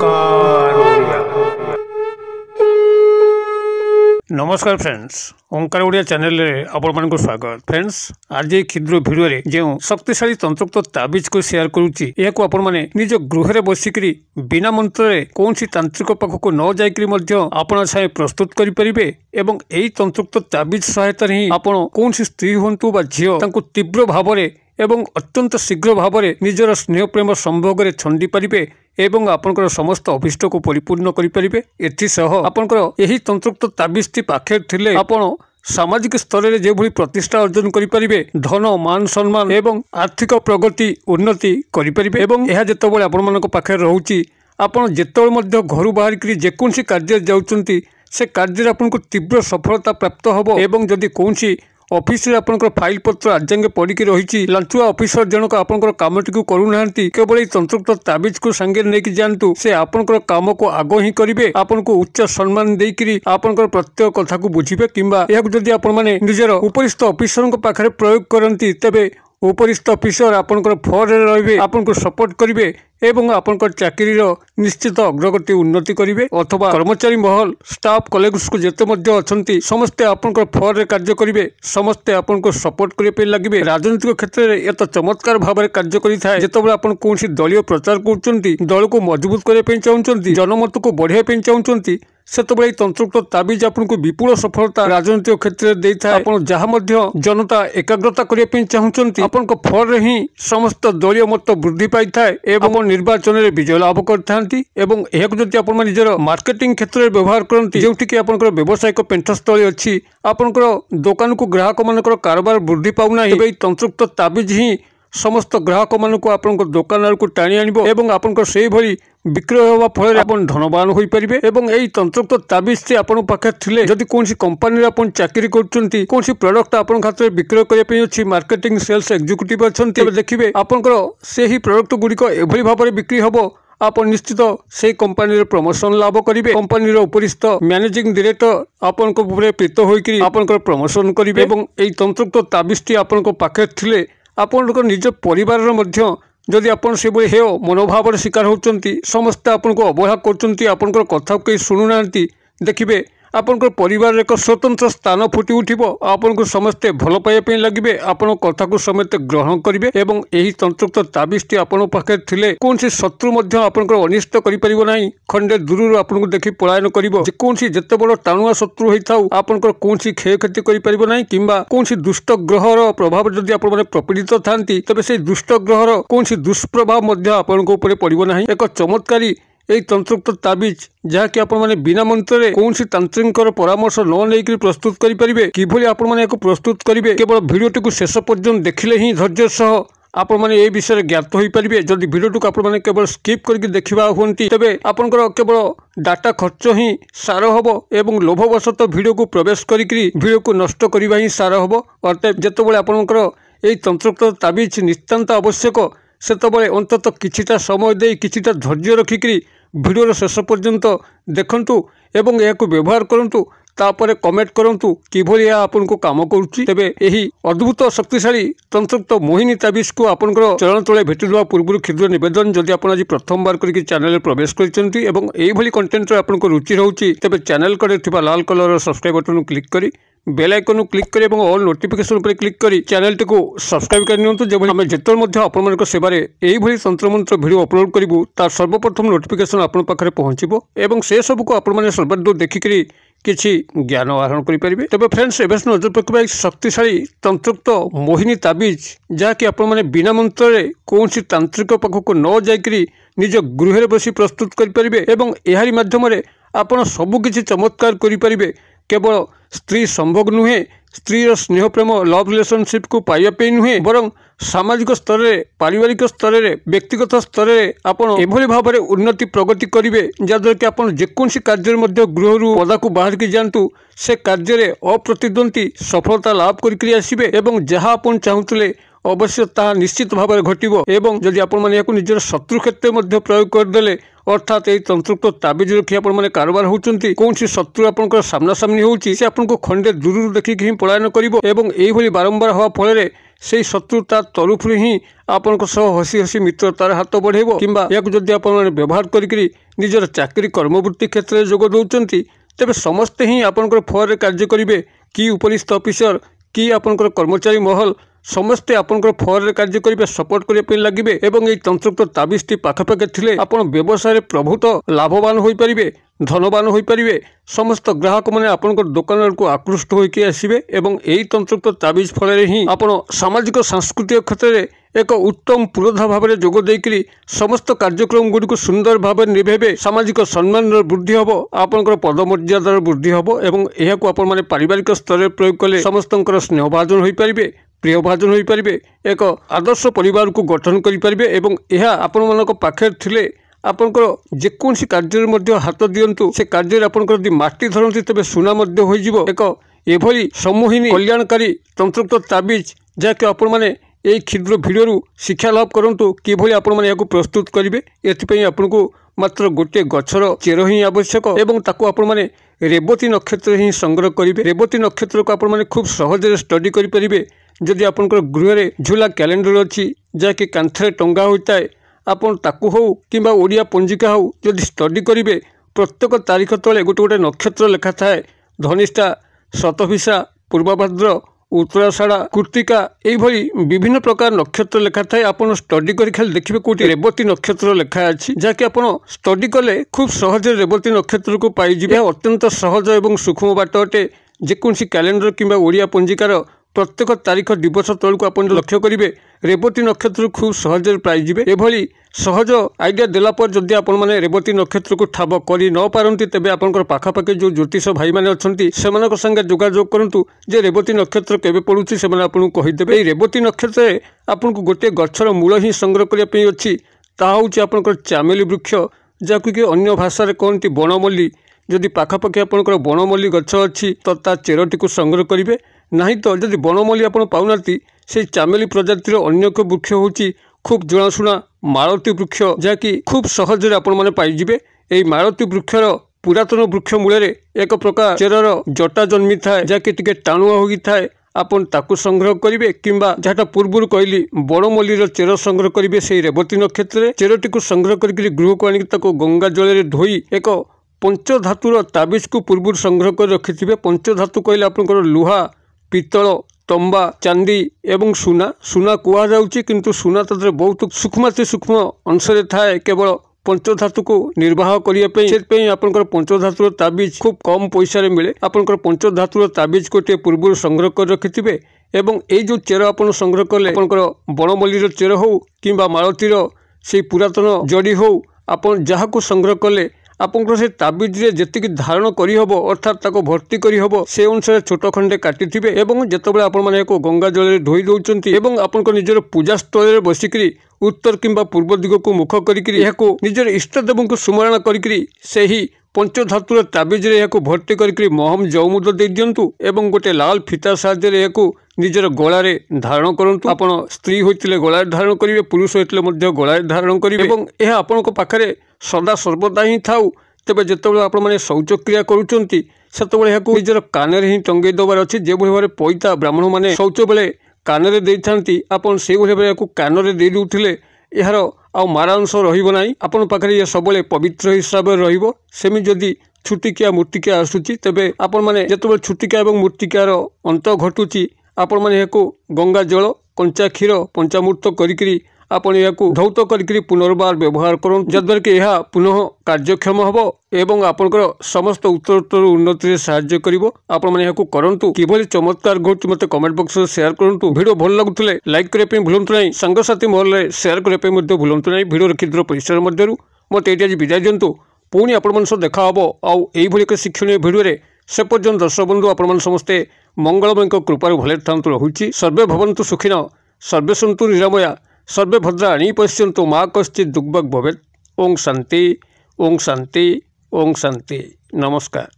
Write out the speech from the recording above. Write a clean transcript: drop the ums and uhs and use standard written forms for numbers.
ओंकार ओडिया। नमस्कार फ्रेंड्स, ओंकार ओडिया चैनल रे आपण मानक स्वागत। फ्रेंड्स, आज ये क्षुद्र वीडियो रे जो शक्तिशाली तंत्रोक्त ताबीज को शेयर करूची, यह आपण माने निज गृह रे बसिकरी बिना मंत्र रे कौन सी तांत्रिक पाखक न जाइकरी मध्य आपण छाए प्रस्तुत करि परिबे एवं एई तंत्रोक्त ताबीज सहायता रे आपण कौन सी स्त्री होंतु बा झियो तांको तीव्र भाव रे एवं अत्यंत शीघ्र भाव में निजर स्नेह प्रेम संभोग में छंदी पारे एवं आपंकर समस्त अभिष्ट को परिपूर्ण करें। एसह आपंकर यही तंत्रोक्त ताबीजटी पाखे थिले आपण सामाजिक स्तर में जो प्रतिष्ठा अर्जन करें, धन मान सम्मान एवं आर्थिक प्रगति उन्नति करें। यह जितेबाला आपण पाखे रोचे आपड़ जिते घर बाहर जेकोसी कार्य जाऊँच से कार्य आपको तीव्र सफलता प्राप्त हम एवं जदि कौन ऑफिस रे आपनकर फाइल पत्र आजंगे पड़ी रही लांचुआ ऑफिसर जनक आपनकर कामटी को करूना केवल तंत्रोक्त ताबीज को संगे लेकिन जातु से आपनकर काम को आग ही करेंगे, आपन को उच्च सम्मान देकरी आपनकर प्रत्येक कथा को बुझे किंबा यह जदि आपण माने निजर उपरिस्थ ऑफिसर पाखे प्रयोग करती तेबे उपरिस्थ ऑफिसर आपनकर फॉर रे आपन को सपोर्ट करेंगे एवं आपनकर चाकरी निश्चित अग्रगति उन्नति करेंगे अथवा कर्मचारी महल स्टाफ कलेग्स को जेते मध्य अछंती समस्ते आपनकर फॉर रे कार्य करेंगे, समस्ते आपन को सपोर्ट करने लगे। राजनीतिक क्षेत्र में यह चमत्कार भाव में कार्य करें जितेबाला आपन कौन दलीय प्रचार कर दल को मजबूत करने चाहते, जनमत को बढ़ाई चाहते से तंत्रोक्त ताबीज आपन को विपुल सफलता राजनीतिक क्षेत्र में देता है। जहाँ जनता एकाग्रता करने चाहते आपन को फॉर ही समस्त दलीय मत वृद्धि पाई थाए एवं निर्वाचन में विजय लाभ करते एवं यह आप निजर मार्केटिंग क्षेत्र में व्यवहार करते जो आपंकर व्यावसायिक पेंठस्थली अच्छी आपंकर दुकान को ग्राहक मान कारोबार वृद्धि पाऊना तंत्रोक्त ताबीज ही समस्त ग्राहक मान आपण दुकान को टाणी आनिबो एवं आपनकर से भली विक्रय होगा फल आपन धनवान हो पारे। एवं यही तंत्रोक्त ताबीज से आपन पाखे थिले जदि कौन कंपनी आपन चाकरी करछंती कौन प्रोडक्ट आपन खाते विक्रय करने अच्छी मार्केटिंग सेल्स एग्जीक्यूटिव अच्छे देखिए आपनकर से ही प्रोडक्ट गुड़िक एभली भाव में बिक्री हम आप निश्चित से कंपनी प्रमोशन लाभ करेंगे, कंपनी उपरिस्थ मैनेजिंग डायरेक्टर आपन को प्रीत होकर आपन प्रमोशन करेंगे। यही तंत्रोक्त ताबीजटी आपन पाखे थिले आपन निज परिवार जदि आपन से हे मनोभाव शिकार होती समस्ते आपन को अवहेला कर कथा कहीं शुणुना देखिए आपनकर परिवार एक स्वतंत्र स्थान फुटी उठिबो, आपन को समस्ते भल पाइबा लगे, आपन कथा को समेत ग्रहण करेंगे। एवं यही तंत्रोक्त ताबीजटी आपन पाखे थिले कौन शत्रु मध्य आपनकर अनिष्ट करि परिबो नाही, खंडे दूर आपन को देखि पलायन करिवो। जे कौन जेते बड़ टाणुआ शत्रु होइथाउ आपनकर कौन क्षय क्षति करि परिबो नाही किंबा कौन दुष्ट ग्रहर प्रभाव जदि आपण माने प्रपीड़ित थांती तबे से दुष्ट ग्रहर कौन दुष्प्रभाव मध्य आपन को ऊपर पड़िबो नाही। एक चमत्कारी यही तंत्रोक्त ताबीज जहाँकि आपण माने बिना मंत्र कौन तांत्रिक परामर्श न लेकर प्रस्तुत करेंगे किभली आपण माने प्रस्तुत करेंगे केवल वीडियोटी को शेष पर्यंत देखिले ही धैर्य सह आपण माने ए विषय ज्ञात हो पारे। जदि वीडियोटी को आपण माने केवल स्किप करके देखा हुंती तेबे आपनकर केवल डाटा खर्च ही सार हम एवं लोभवशत वीडियो को प्रवेश करी वीडियो को नष्ट करवा ही सार हम। अर्थात जितेबाला आपनकर यही तंत्रोक्त ताबीज नितांत आवश्यक सेतबले अंतत किछिटा समय दे किछिटा धैर्य रखिकी वीडियो शेष पर्यंत देखंतु एवं यह व्यवहार करंतु तापर कमेंट करंतु किभली आपन को काम करुच्ची। तेबे यही अद्भुत शक्तिशाली तंत्रोक्त मोहिनी ताबीज को आपनकर चरण तले भेटिदेवा पूर्व क्षुद्र निवेदन जदि आप आज प्रथम बार करके चैनल प्रवेश करछंती एवं एही कंटेंट आपन को रुचि रहउची तेबे चैनल कड़े थिबा लाल कलर सब्सक्राइब बटन क्लिक करी बेल आइकन क्लिक करी एवं ऑल नोटिफिकेशन पर क्लिक करी चैनल टी को सब्सक्राइब कर नियंतु जेबो हम जेतल मध्ये आपन मानक सेवारे एही भली तंत्र मंत्र वीडियो अपलोड करिवु तार सर्वप्रथम नोटिफिकेशन आपन पाखरे पहुंचीबो एवं से सब को आपन माने सर्वदूर देखिकरी किछि ज्ञान आहरण करि परिबे। तबे फ्रेंड्स एबेस नजर पकबा शक्तिशाली तंत्रोक्त मोहिनी ताबीज जहाँकि आपण माने बिना मंत्र कौन तांत्रिक पाखक न जाइकरी निज गृह बसी प्रस्तुत करि परिबे एवं एहारी माध्यम रे आपण सबु किछि चमत्कार करि परिबे। केवल स्त्री संभोग नुहे स्त्री स्नेह प्रेम लव रिलेशनशिप को पाइबा नुहे बरं सामाजिक स्तर में पारिवारिक स्तर में व्यक्तिगत स्तर में आपड़ एभली भाव में उन्नति प्रगति करेंगे जहाँद्वारा कि आपड़ जेकोसी कार्य गृह पदा को बाहर की जातु से कार्य अप्रतिद्वंदी सफलता लाभ करके आसबे एवं जहाँ आप चाहूले अवश्य ता निश्चित भाव में घटो एवं जदि आपण माने निजर शत्रु क्षेत्र में प्रयोग करदे अर्थात यही तंत्रोक्त ताबीज रखी आपण माने कारोबार होउचंती कौन शत्रु आपनकर सामना सामनी होउची से आपन को खंडे दूर देखिक ही पलायन करिवो एवं एही भली बारंबार हवा फल सेई शत्रु ता तरफरु ही आपनक सह हसी हसी मित्रतार हाथ बढ़ेबो किंबा याकु जदि आपण व्यवहार करिकरी निजर चाकरी कर्मवृत्ति क्षेत्र में जोग दौरान तेबे समस्ते ही आपनकर फर कार्य करेंगे कि उपरिस्थ ऑफिसर कि आपनकर कर्मचारी महल समस्ते आपनकर फर कार्य करेंगे सपोर्ट करने लगे एवं ये तंत्रोक्त ताबिजटी पाखापाखि थिले आपण व्यवसाय प्रभुत लाभवान हो पारे धनवान हो पारे समस्त ग्राहक मैंने आपनकर दुकान को आकृष्ट होकर आसबे एवं यही तंत्रोक्त ताबिज फल ही आपण सामाजिक सांस्कृतिक क्षेत्र में एक उत्तम पुरोधा भाव में जोग देकरी समस्त कार्यक्रम गुड़ी सुंदर भाव निभेबे सामाजिक सम्मान वृद्धि हम आपंकर पदमर्यादार वृद्धि हम एवं यह आपण मैंने पारिवारिक स्तर में प्रयोग कले समस्त स्नेहभाजन हो पारे प्रियभाजन हो पारे एक आदर्श परिवार को गठन करें एवं यह आपण मानक पाखे थिले आपंकर जेकोसी कार्य हाथ दिंतु से कार्य आपंकर यदि माटी धरती तेज सुना हो एक एभली सम्मोहिनी कल्याणकारी तंत्रोक्त ताबिज जहाँकि आपण मैंने यही क्षुद्र भिडियो शिक्षा लाभ करूँ किभली आपण मैंने प्रस्तुत करेंगे एथपाई आपन को मात्र गोटे गछर चेर ही आवश्यक एवं ताकू आपण मैंने रेवती नक्षत्र ही संग्रह करेंगे रेवती नक्षत्र को आपण मैंने खूब सहज स्टडी करेंगे जदि आपंकर गृह झूला कैलेंडर अच्छी जहाँकि कांथरे टंगा होता है आपन ताकू हो कि ओडिया पंजिका हो जदि स्टडी करेंगे प्रत्येक तारीख तले गोटे गोटे नक्षत्र लेखा थाए धनिष्ठा शतभिषा पूर्वभाद्र उत्तराषाढ़ा कृत्तिका यही विभिन्न प्रकार नक्षत्र लेखा थाए आपन स्टडी कर खाली देखिए कौटी रेवती नक्षत्र लेखा अच्छी जहाँकि आपन स्टडी कले खूब सहज रेवती नक्षत्र को पाइबे यह अत्यंत सहज और सूक्ष्म बाट अटे जेकोसी कैलेंडर किंबा ओडिया पंजिकार प्रत्येक तारीख दिवस तल को आप लक्ष्य करेंगे रेवती नक्षत्र खूब सहज पाइबे एभली सहज आइडिया देलापर जदि आपण मैंने रेवती नक्षत्र को ठाब कर न पारती तेज आपंकर पाखापाखि जो ज्योतिष भाई मैंने अच्छा संगे जोगाजोग करूँ जे रेवती नक्षत्र केवे पड़ुची से आपको कहीदेवे रेवती नक्षत्र आपन को गोटे गछर मूल ही संग्रह करने अच्छी ता हूँ आपंकर चामेली वृक्ष जहाँकि कि अन्य भाषा कहती बनमल्ली जदि पाखापाखि आपंकर बनमल्ली गछ अच्छी तो ता चेरटी को संग्रह करेंगे नहीं तो जदि बनमल्ली आप पाऊना से चामेली प्रजातिर अन्य एक वृक्ष हूँ खूब जनाशुना मालती वृक्ष जहाँकि खूब सहज आपण मैंने पाइबे यही मालती वृक्षर पुरातन वृक्ष मूल एक प्रकार चेरर जटा जन्मी थाए जहाँकि टिके टाणुआ हो थाए आपन ताकू संग्रह करेंगे किंबा जहाँ पूर्व कहली बनमल्लीर चेर संग्रह करेंगे से रेवती नक्षत्र चेरटी को संग्रह करके गृह को आनिक गंगा जल धोई एक पंचधातुर ताबिज को पूर्व संग्रह कर रखिथे पंचधातु कहले आपनकर लुहा पितल तंबा चांदी एवं सुना सुना कुआ जाउची किंतु सुना तदरे बहुत सूक्ष्माति सूक्ष्म अंश थाए केवल पंचधातु को निर्वाह करने से आपंकर पंचधातुर ताबिज खूब कम पैसा मिले आपंकर पंचधातुर ताबिज को पूर्व संग्रह कर रखिथे एवं ये जो चेर आप संग्रह कले आपंकर बनमल्लीर चेर हो कि मालतीर से पुरातन जड़ी हो आपन जहाँ को संग्रह कले आपंकर से ताबिज रे जेतिक धारण करहब अर्थात ताको भर्ती करहब से अनुसार छोट खंडे काटिथिबे एवं जेतेबेले आपण माने को गंगा जल धोई दउचंती एवं आपनकर निजर पूजा स्थल रे बसिकरी उत्तर किंबा पूर्व दिग को मुख करिकरी यहाको निजर इष्टदेव को सुमरण करिकरी सेही पंचधातुर ताबिज रे यहाको भर्ती करिकरी महम जौमुद दे दियंतु एवं गोटे लाल फिता साहाय्य रे यहाको निजर गलारे धारण करंतु आपण स्त्री होइतिले गलारे धारण करिवे पुरुष होइतिले मध्य गलारे धारण करिवे एवं एहा आपनक पाखरे सदा सर्वदा ही थाउ तेबे जेतेबेले आपण माने शौचक्रिया करूचंती सेतेबेले यहाको निजर कानरे ही टंगेई दबार अछि जे भली भाबरे पैता ब्राह्मण माने शौच बेले कानरे देइथांती आपण से भली भाबरे यहाको कानरे देइ दुथिले यार आ मारांश रहिबो नाही आपण पाखरे ये सबले पवित्र हिसाब रे रहिबो सेमि जदि छुटिकिया मूर्तिकिया आसुची तेबे आपण माने जेतेबेले छुटिकिया एवं मूर्तिकियार अंत घटुची आपण माने यहाको गंगा जल कंचा क्षीर पंचामृत करिकरी आपण यहाको धौत करिकरी पुनर्बार व्यवहार करन जद्वारा कि यह पुनः कार्यक्षम हबो एवं आपनकर समस्त उत्तरोत्तर उन्नति साहाय्य करिवो आपण माने यहाको करंतु किभली चमत्कार घटुची मते कमेंट बॉक्स रे शेयर करंतु वीडियो भल लागुतले लाइक करे पे भूलंतु नाही संग साथी मोहल रे शेयर करे पे मध्ये भूलंतु नाही वीडियो क्षुद्र परिसर मध्यरु मते एटी आज विदाय दियंतु पुणी आपण मन सह देखा हबो आ एई भली एक शिक्षणीय वीडियो रे से पर्यंत दर्शक बंधु आपण मन समस्ते मंगलमय कृपार भले थांतु रहुची सर्वे भवन्तु सुखिन सर्वे सन्तु निरामया सर्वे भद्राणि पश्यन्तु मा कश्चित् दुर्भग भवेत् ओं शांति नमस्कार।